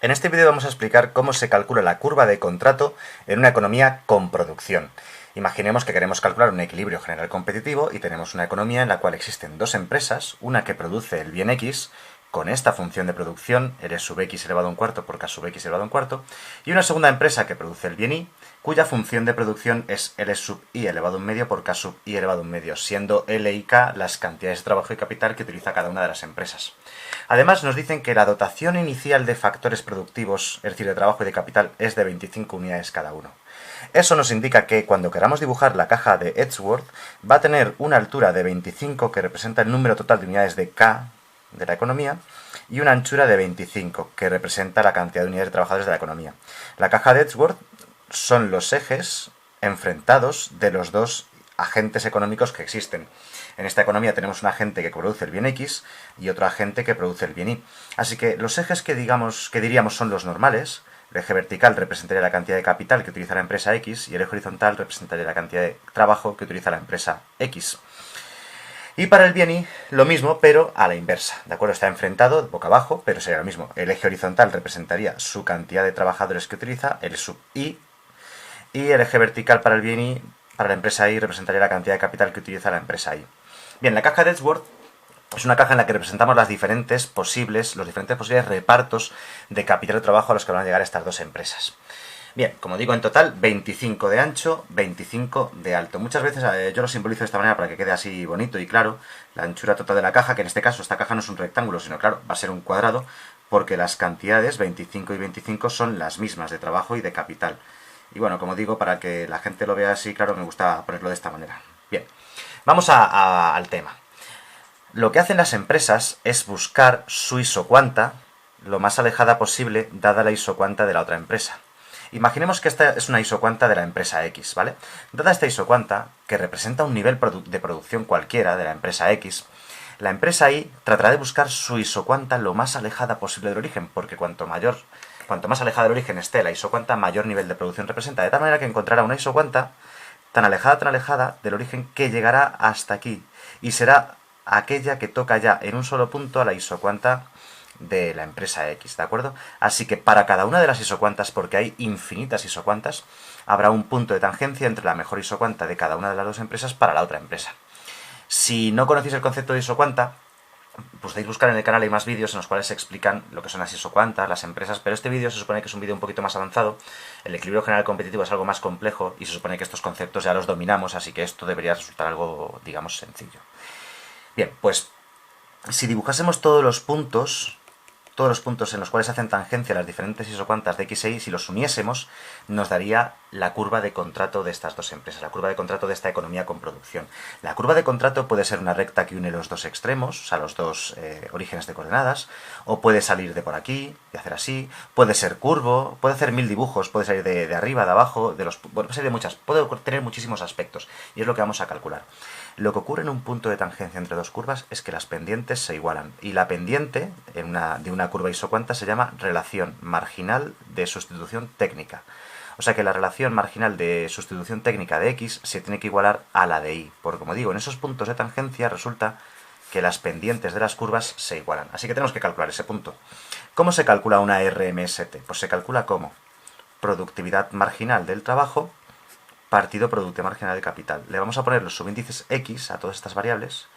En este vídeo vamos a explicar cómo se calcula la curva de contrato en una economía con producción. Imaginemos que queremos calcular un equilibrio general competitivo y tenemos una economía en la cual existen dos empresas, una que produce el bien X, con esta función de producción, L sub X elevado a un cuarto por K sub X elevado a un cuarto, y una segunda empresa que produce el bien Y, cuya función de producción es L sub I elevado a un medio por K sub I elevado a un medio, siendo L y K las cantidades de trabajo y capital que utiliza cada una de las empresas. Además, nos dicen que la dotación inicial de factores productivos, es decir, de trabajo y de capital, es de 25 unidades cada uno. Eso nos indica que cuando queramos dibujar la caja de Edgeworth, va a tener una altura de 25, que representa el número total de unidades de K de la economía, y una anchura de 25, que representa la cantidad de unidades de trabajadores de la economía. La caja de Edgeworth son los ejes enfrentados de los dos agentes económicos que existen. En esta economía tenemos un agente que produce el bien X y otro agente que produce el bien Y. Así que los ejes que diríamos son los normales. El eje vertical representaría la cantidad de capital que utiliza la empresa X y el eje horizontal representaría la cantidad de trabajo que utiliza la empresa X. Y para el bien Y, lo mismo, pero a la inversa. ¿De acuerdo? Está enfrentado boca abajo, pero sería lo mismo. El eje horizontal representaría su cantidad de trabajadores que utiliza, el sub Y, y el eje vertical para el bien Y, para la empresa Y, representaría la cantidad de capital que utiliza la empresa Y. Bien, la caja de Edgeworth es una caja en la que representamos los diferentes posibles repartos de capital de trabajo a los que van a llegar estas dos empresas. Bien, como digo, en total 25 de ancho, 25 de alto. Muchas veces yo lo simbolizo de esta manera para que quede así bonito y claro. La anchura total de la caja, que en este caso esta caja no es un rectángulo, sino claro, va a ser un cuadrado, porque las cantidades 25 y 25 son las mismas de trabajo y de capital. Y bueno, como digo, para que la gente lo vea así, claro, me gusta ponerlo de esta manera. Bien, vamos al tema. Lo que hacen las empresas es buscar su isocuanta lo más alejada posible, dada la isocuanta de la otra empresa. Imaginemos que esta es una isocuanta de la empresa X, ¿vale? Dada esta isocuanta, que representa un nivel de producción cualquiera de la empresa X, la empresa Y tratará de buscar su isocuanta lo más alejada posible del origen, porque cuanto más alejada del origen esté la isocuanta, mayor nivel de producción representa. De tal manera que encontrará una isocuanta tan alejada del origen que llegará hasta aquí, y será aquella que toca ya en un solo punto a la isocuanta de la empresa X, ¿de acuerdo? Así que para cada una de las isocuantas, porque hay infinitas isocuantas, habrá un punto de tangencia entre la mejor isocuanta de cada una de las dos empresas para la otra empresa. Si no conocéis el concepto de isocuanta, pues podéis buscar en el canal, hay más vídeos en los cuales se explican lo que son las isocuantas, las empresas, pero este vídeo se supone que es un vídeo un poquito más avanzado. El equilibrio general competitivo es algo más complejo y se supone que estos conceptos ya los dominamos, así que esto debería resultar algo, digamos, sencillo. Bien, pues si dibujásemos todos los puntos en los cuales hacen tangencia las diferentes isocuantas de X e Y, si los uniésemos, nos daría la curva de contrato de estas dos empresas, la curva de contrato de esta economía con producción. La curva de contrato puede ser una recta que une los dos extremos, o sea, los dos orígenes de coordenadas, o puede salir de por aquí y hacer así, puede ser curvo, puede hacer 1000 dibujos, puede salir de arriba, de abajo, puede ser de muchas, puede tener muchísimos aspectos, y es lo que vamos a calcular. Lo que ocurre en un punto de tangencia entre dos curvas es que las pendientes se igualan, y la pendiente de una curva isocuanta se llama relación marginal de sustitución técnica. O sea que la relación marginal de sustitución técnica de X se tiene que igualar a la de Y, porque como digo, en esos puntos de tangencia resulta que las pendientes de las curvas se igualan. Así que tenemos que calcular ese punto. ¿Cómo se calcula una RMST? Pues se calcula como productividad marginal del trabajo partido productividad marginal de capital. Le vamos a poner los subíndices X a todas estas variables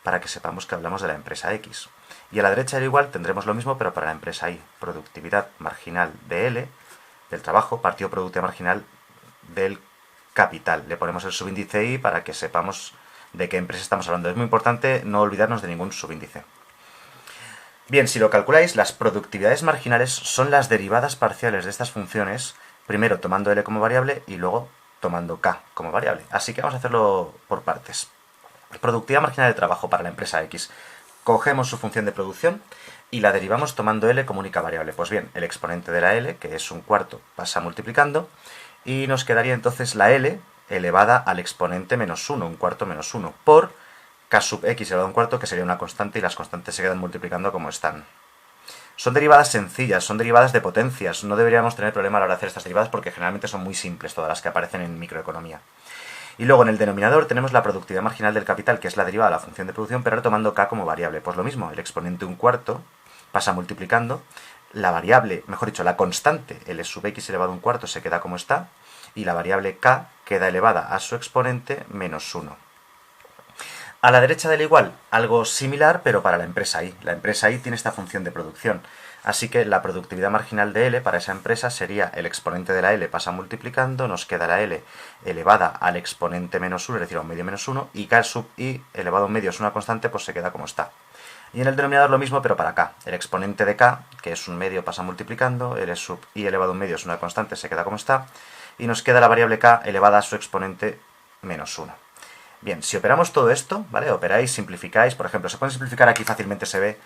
para que sepamos que hablamos de la empresa X. Y a la derecha del igual tendremos lo mismo, pero para la empresa Y. Productividad marginal de L, del trabajo, partido productividad marginal del capital. Le ponemos el subíndice Y para que sepamos de qué empresa estamos hablando. Es muy importante no olvidarnos de ningún subíndice. Bien, si lo calculáis, las productividades marginales son las derivadas parciales de estas funciones, primero tomando L como variable y luego tomando K como variable. Así que vamos a hacerlo por partes. Productividad marginal de trabajo para la empresa X. Cogemos su función de producción y la derivamos tomando L como única variable. Pues bien, el exponente de la L, que es un cuarto, pasa multiplicando y nos quedaría entonces la L elevada al exponente menos 1, un cuarto menos 1, por K sub X elevado a un cuarto, que sería una constante, y las constantes se quedan multiplicando como están. Son derivadas sencillas, son derivadas de potencias. No deberíamos tener problema a la hora de hacer estas derivadas porque generalmente son muy simples todas las que aparecen en microeconomía. Y luego en el denominador tenemos la productividad marginal del capital, que es la derivada de la función de producción, pero ahora tomando K como variable. Pues lo mismo, el exponente un cuarto pasa multiplicando la variable, mejor dicho, la constante L sub x elevado a un cuarto se queda como está, y la variable k queda elevada a su exponente menos 1. A la derecha del igual, algo similar, pero para la empresa I. La empresa I tiene esta función de producción, así que la productividad marginal de L para esa empresa sería el exponente de la L pasa multiplicando, nos queda la L elevada al exponente menos 1, es decir, a un medio menos 1, y k sub I elevado a un medio es una constante, pues se queda como está. Y en el denominador lo mismo, pero para k. El exponente de k, que es un medio, pasa multiplicando, L sub I elevado a un medio es una constante, se queda como está, y nos queda la variable k elevada a su exponente menos 1. Bien, si operamos todo esto, ¿vale? Operáis, simplificáis, por ejemplo, se pueden simplificar aquí fácilmente, se ve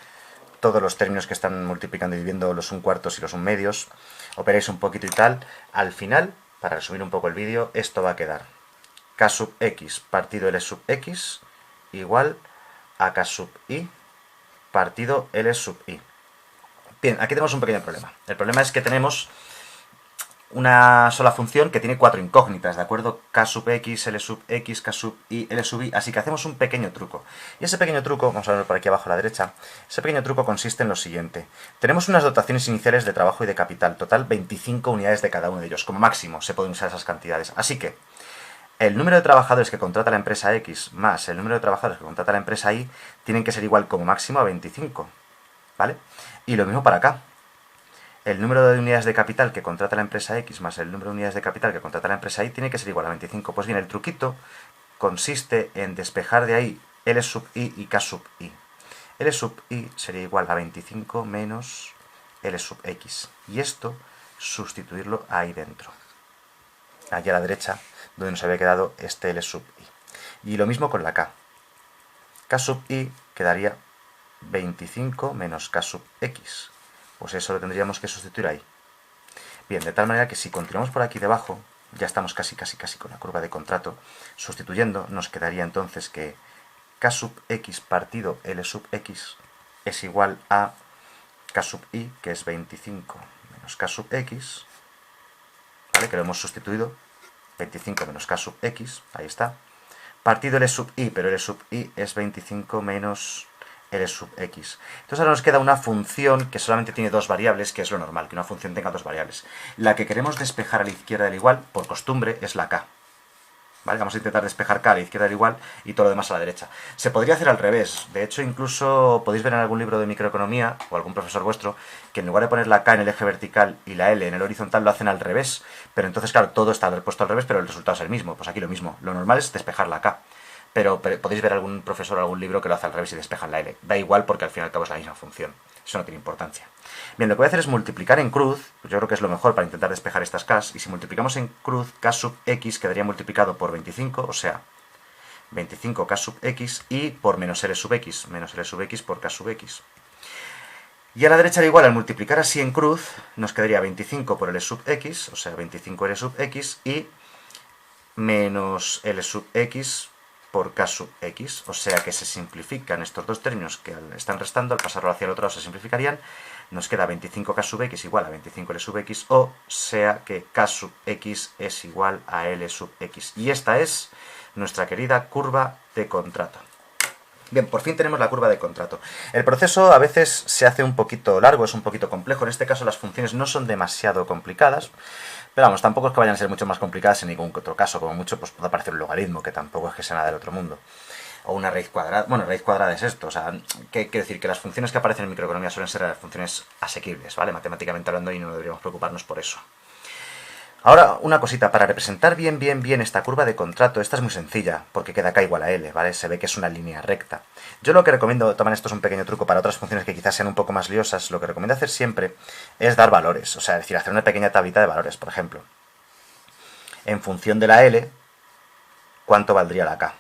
todos los términos que están multiplicando y dividiendo los 1/4 y los 1/2, operáis un poquito y tal, al final, para resumir un poco el vídeo, esto va a quedar k sub x partido L sub x igual a k sub I partido L sub I. Bien, aquí tenemos un pequeño problema. El problema es que tenemos una sola función que tiene 4 incógnitas, ¿de acuerdo? K sub x, L sub x, K sub I, L sub I, así que hacemos un pequeño truco. Y ese pequeño truco, vamos a verlo por aquí abajo a la derecha, ese pequeño truco consiste en lo siguiente. Tenemos unas dotaciones iniciales de trabajo y de capital, total 25 unidades de cada uno de ellos, como máximo se pueden usar esas cantidades. Así que el número de trabajadores que contrata la empresa X más el número de trabajadores que contrata la empresa Y tienen que ser igual como máximo a 25, ¿vale? Y lo mismo para acá. El número de unidades de capital que contrata la empresa X más el número de unidades de capital que contrata la empresa Y tiene que ser igual a 25. Pues bien, el truquito consiste en despejar de ahí L sub I y K sub I. L sub I sería igual a 25 menos L sub X. Y esto sustituirlo ahí dentro. Allí a la derecha, donde nos había quedado este L sub I. Y lo mismo con la K. K sub I quedaría 25 menos K sub X. Pues eso lo tendríamos que sustituir ahí. Bien, de tal manera que si continuamos por aquí debajo, ya estamos casi con la curva de contrato, sustituyendo, nos quedaría entonces que K sub X partido L sub X es igual a K sub I, que es 25 menos K sub X, ¿vale? Que lo hemos sustituido, 25 menos K sub X, ahí está, partido L sub I, pero L sub I es 25 menos L sub x. Entonces ahora nos queda una función que solamente tiene dos variables, que es lo normal, que una función tenga dos variables. La que queremos despejar a la izquierda del igual, por costumbre, es la k. ¿Vale? Vamos a intentar despejar k a la izquierda del igual y todo lo demás a la derecha. Se podría hacer al revés. De hecho, incluso podéis ver en algún libro de microeconomía, o algún profesor vuestro, que en lugar de poner la k en el eje vertical y la L en el horizontal, lo hacen al revés. Pero entonces, claro, todo está puesto al revés, pero el resultado es el mismo. Pues aquí lo mismo. Lo normal es despejar la k. Pero podéis ver algún profesor o algún libro que lo hace al revés y despejan la L. Da igual porque al fin y al cabo es la misma función. Eso no tiene importancia. Bien, lo que voy a hacer es multiplicar en cruz, pues yo creo que es lo mejor para intentar despejar estas k's, y si multiplicamos en cruz, k sub x quedaría multiplicado por 25, o sea, 25k sub x, y por menos L sub x por k sub x. Y a la derecha da igual, al multiplicar así en cruz, nos quedaría 25 por L sub x, o sea, 25L sub x, y menos L sub x por k sub x, o sea que se simplifican estos dos términos que están restando, al pasarlo hacia el otro lado se simplificarían, nos queda 25k sub x igual a 25L sub x, o sea que k sub x es igual a L sub x. Y esta es nuestra querida curva de contrato. Bien, por fin tenemos la curva de contrato. El proceso a veces se hace un poquito largo, es un poquito complejo. En este caso las funciones no son demasiado complicadas, pero vamos, tampoco es que vayan a ser mucho más complicadas en ningún otro caso. Como mucho, pues puede aparecer un logaritmo, que tampoco es que sea nada del otro mundo. O una raíz cuadrada. Bueno, raíz cuadrada es esto. O sea, ¿qué quiere decir? Que las funciones que aparecen en microeconomía suelen ser las funciones asequibles, ¿vale? Matemáticamente hablando, y no deberíamos preocuparnos por eso. Ahora, una cosita, para representar bien esta curva de contrato, esta es muy sencilla, porque queda k igual a L, ¿vale? Se ve que es una línea recta. Yo lo que recomiendo, toman esto es un pequeño truco para otras funciones que quizás sean un poco más liosas, lo que recomiendo hacer siempre es dar valores, o sea, es decir, hacer una pequeña tablita de valores, por ejemplo. En función de la L, ¿cuánto valdría la K?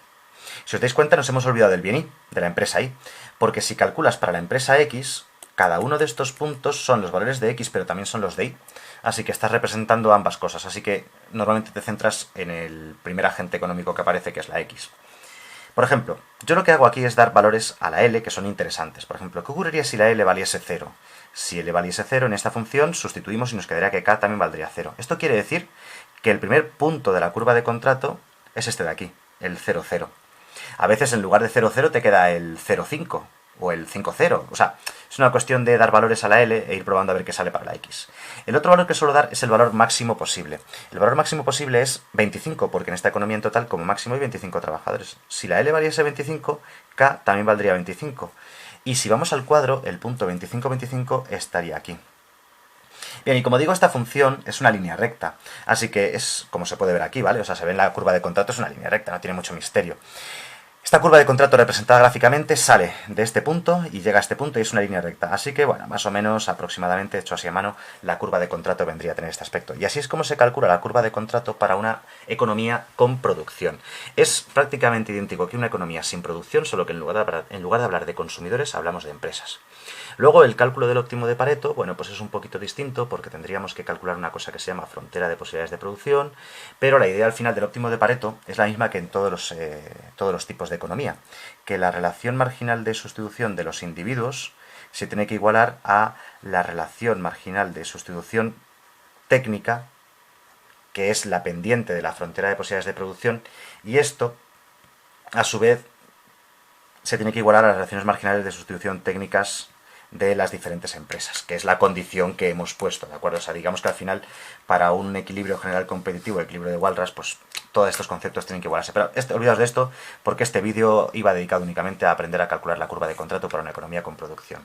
Si os dais cuenta, nos hemos olvidado del bien Y, de la empresa Y, porque si calculas para la empresa X, cada uno de estos puntos son los valores de X, pero también son los de Y. Así que estás representando ambas cosas, así que normalmente te centras en el primer agente económico que aparece, que es la X. Por ejemplo, yo lo que hago aquí es dar valores a la L que son interesantes. Por ejemplo, ¿qué ocurriría si la L valiese 0? Si L valiese 0, en esta función sustituimos y nos quedaría que K también valdría 0. Esto quiere decir que el primer punto de la curva de contrato es este de aquí, el 0,0. A veces en lugar de 0,0 te queda el 0,5. o el 5,0. O sea, es una cuestión de dar valores a la L e ir probando a ver qué sale para la X. El otro valor que suelo dar es el valor máximo posible. El valor máximo posible es 25, porque en esta economía en total como máximo hay 25 trabajadores. Si la L valiese 25, K también valdría 25. Y si vamos al cuadro, el punto 25,25 estaría aquí. Bien, y como digo, esta función es una línea recta, así que es como se puede ver aquí, ¿vale? O sea, se ve en la curva de contrato, es una línea recta, no tiene mucho misterio. Esta curva de contrato representada gráficamente sale de este punto y llega a este punto y es una línea recta. Así que, bueno, más o menos, aproximadamente, hecho así a mano, la curva de contrato vendría a tener este aspecto. Y así es como se calcula la curva de contrato para una economía con producción. Es prácticamente idéntico que una economía sin producción, solo que en lugar de hablar de consumidores, hablamos de empresas. Luego, el cálculo del óptimo de Pareto, bueno, pues es un poquito distinto porque tendríamos que calcular una cosa que se llama frontera de posibilidades de producción, pero la idea al final del óptimo de Pareto es la misma que en todos los tipos de economía, que la relación marginal de sustitución de los individuos se tiene que igualar a la relación marginal de sustitución técnica, que es la pendiente de la frontera de posibilidades de producción, y esto, a su vez, se tiene que igualar a las relaciones marginales de sustitución técnicas de las diferentes empresas, que es la condición que hemos puesto, ¿de acuerdo? O sea, digamos que al final, para un equilibrio general competitivo, equilibrio de Walras, pues todos estos conceptos tienen que igualarse. Pero olvidaos de esto, porque este vídeo iba dedicado únicamente a aprender a calcular la curva de contrato para una economía con producción.